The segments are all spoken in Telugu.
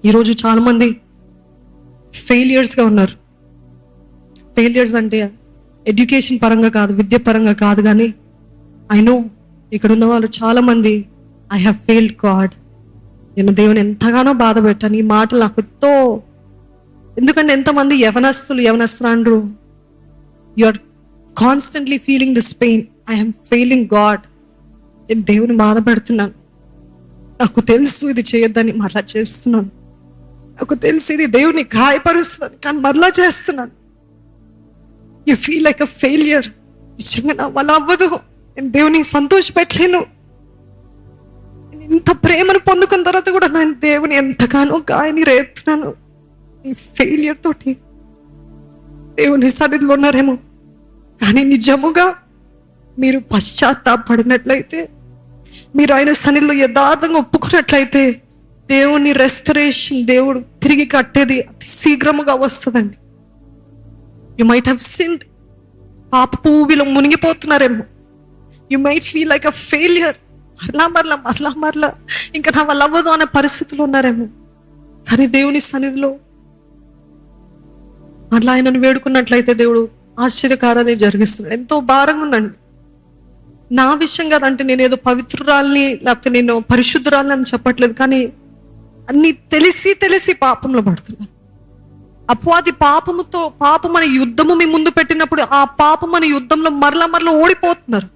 ఈరోజు చాలామంది ఫెయిలియర్స్గా ఉన్నారు. ఫెయిలియర్స్ అంటే ఎడ్యుకేషన్ పరంగా కాదు, విద్య పరంగా కాదు, కానీ ఐ నో ఇక్కడ ఉన్న వాళ్ళు చాలామంది ఐ హ్యావ్ ఫెయిల్డ్ గాడ్, నేను దేవుని ఎంతగానో బాధ పెట్టాను. ఈ మాటలు నాకు ఎంతో, ఎందుకంటే ఎంతమంది యవనస్తురాండ్రు you are constantly feeling this pain, I am failing God, నేను దేవుని బాధ పెడుతున్నాను, నాకు తెలుసు ఇది చేయొద్దని మరలా చేస్తున్నాను, నాకు తెలుసు ఇది దేవుని గాయపరుస్తుంది కానీ మరలా చేస్తున్నాను. You feel like a failure. నిజంగా నా వల్ల అవ్వదు, నేను దేవుని సంతోషపెట్టలేను. ఇంత ప్రేమను పొందుకున్న తర్వాత కూడా నేను దేవుని ఎంతగానో గాయని రేపుతున్నాను. ఈ ఫెయిలియర్ తోటి దేవుని సన్నిధిలో ఉన్నారేమో, కానీ నిజముగా మీరు పశ్చాత్తాపడినట్లయితే, మీరు ఆయన సన్నిధిలో యథార్థంగా ఒప్పుకున్నట్లయితే దేవుని రెస్టరేషన్, దేవుడు తిరిగి కట్టేది అతి శీఘ్రముగా వస్తుందండి. యు మైట్ హ్యావ్ సిన్డ్, పాపపు ఊబిలో మునిగిపోతున్నారేమో. You might feel like a failure, మరలా ఇంకా నా వల్ల అవ్వదు అనే పరిస్థితులు ఉన్నారేమో. కానీ దేవుని సన్నిధిలో మరలా ఆయనను వేడుకున్నట్లయితే దేవుడు ఆశ్చర్యకారాన్ని జరిగిస్తున్నాడు. ఎంతో భారంగా ఉందండి. నా విషయం కాదంటే నేను ఏదో పవిత్రురాల్ని లేకపోతే నేను పరిశుద్ధురాల్ని అని చెప్పట్లేదు, కానీ అన్ని తెలిసి పాపంలో పడుతున్నాను. అపవాది పాపం అనే యుద్ధము మీ ముందు పెట్టినప్పుడు ఆ పాపం అనే యుద్ధంలో మరలా ఓడిపోతున్నారు.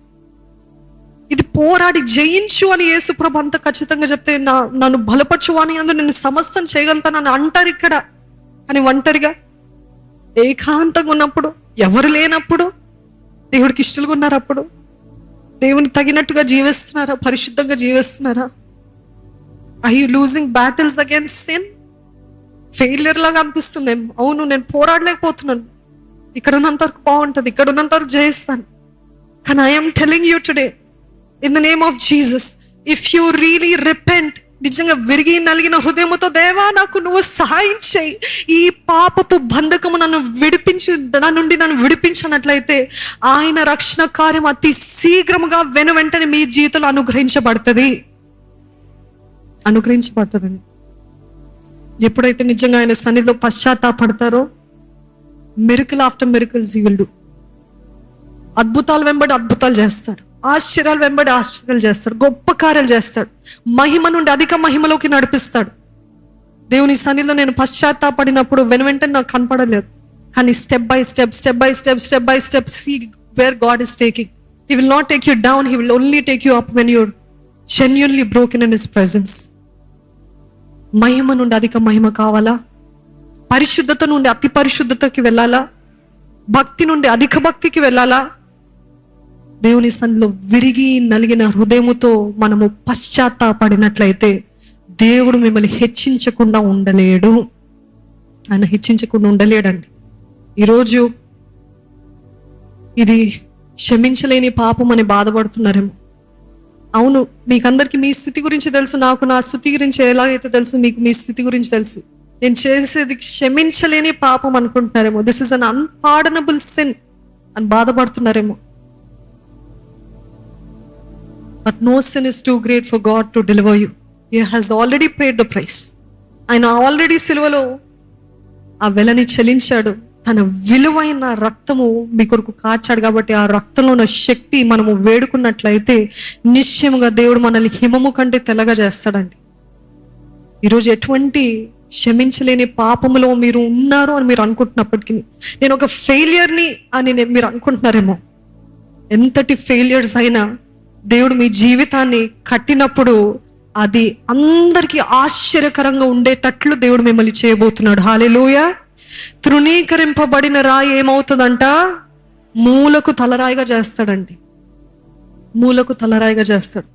ఇది పోరాడి జయించు అని యేసుప్రభు అంత ఖచ్చితంగా చెప్తే, నన్ను బలపరచు అని అందు నేను సమస్తం చేయగలుగుతానని అంటారు ఇక్కడ. కానీ ఒంటరిగా ఏకాంతంగా ఉన్నప్పుడు, ఎవరు లేనప్పుడు, దేవుడికి ఇష్టలుగా ఉన్నారు, అప్పుడు దేవుని తగినట్టుగా జీవిస్తున్నారా, పరిశుద్ధంగా జీవిస్తున్నారా? I you losing battles against sin? Failure లాగా అనిపిస్తుందేమో. అవును, నేను పోరాడలేకపోతున్నాను, ఇక్కడ ఉన్నంత వరకు బాగుంటుంది, ఇక్కడ ఉన్నంత వరకు జయిస్తాను. కానీ I'm telling you today in the name of Jesus, if you really repent, నిజంగా విరిగి నలిగిన హృదయముతో, దేవా నాకు నువ్వు సహాయం చేయి, ఈ పాపపు బంధకము నన్ను విడిపించినట్లయితే ఆయన రక్షణ కార్యం అతి శీఘ్రముగా వెంటనే మీ జీవితంలో అనుగ్రహించబడుతుందండి. ఎప్పుడైతే నిజంగా ఆయన సన్నిధిలో పశ్చాత్తాపడతారో, miracle after miracles he will do. అద్భుతాలు వెంబడి అద్భుతాలు చేస్తాడు, ఆశ్చర్యాలు వెంబడి ఆశ్చర్యాలు చేస్తాడు, గొప్ప కార్యాలు చేస్తాడు, మహిమ నుండి అధిక మహిమలోకి నడిపిస్తాడు. దేవుని సన్నిధిలో నేను పశ్చాత్తాపడినప్పుడు వెంటనే నాకు కనపడలేదు, కానీ step by step see where God is taking. He will not take you down, he will only take you up when your genuinely broken in his presence. మహిమ నుండి అధిక మహిమ కావాలా? పరిశుద్ధత నుండి అతి పరిశుద్ధతకి వెళ్ళాలా? భక్తి నుండి అధిక భక్తికి వెళ్ళాలా? దేవుని సన్నిధిలో విరిగి నలిగిన హృదయముతో మనము పశ్చాత్తాపడినట్లయితే దేవుడు మిమ్మల్ని హెచ్చించకుండా ఉండలేడు. ఆయన హెచ్చించకుండా ఉండలేడండి. ఈరోజు ఇది క్షమించలేని పాపం అని బాధపడుతున్నారేమో. అవును, మీకందరికీ మీ స్థితి గురించి తెలుసు, నాకు నా స్థితి గురించి ఎలాగైతే తెలుసు, మీకు మీ స్థితి గురించి తెలుసు. నేను చేసేది క్షమించలేని పాపం అనుకుంటున్నారేమో. This is an unpardonable sin అని బాధపడుతున్నారేమో. But no sin is too great for God to deliver you. He has already paid the price. ఆయన ఆల్రెడీ సిలువలో ఆ వెలని చెల్లించాడు. తన విలువైన రక్తము మీ కొరకు కార్చాడు. కాబట్టి ఆ రక్తంలో ఉన్న శక్తి మనము వేడుకున్నట్లయితే నిశ్చయముగా దేవుడు మనల్ని హిమము కంటే తెల్లగా చేస్తాడండి. ఈరోజు ఎటువంటి క్షమించలేని పాపములో మీరు ఉన్నారు అని మీరు అనుకుంటున్నప్పటికీ, నేను ఒక ఫెయిలియర్ని అని మీరు అనుకుంటున్నారేమో. ఎంతటి ఫెయిలియర్స్ అయినా దేవుడు మీ జీవితాన్ని కట్టినప్పుడు అది అందరికీ ఆశ్చర్యకరంగా ఉండేటట్లు దేవుడు మిమ్మల్ని చేయబోతున్నాడు. హల్లెలూయా. తృణీకరింపబడిన రాయి ఏమవుతుందంట? మూలకు తలరాయిగా చేస్తాడండి. మూలకు తలరాయిగా చేస్తాడు.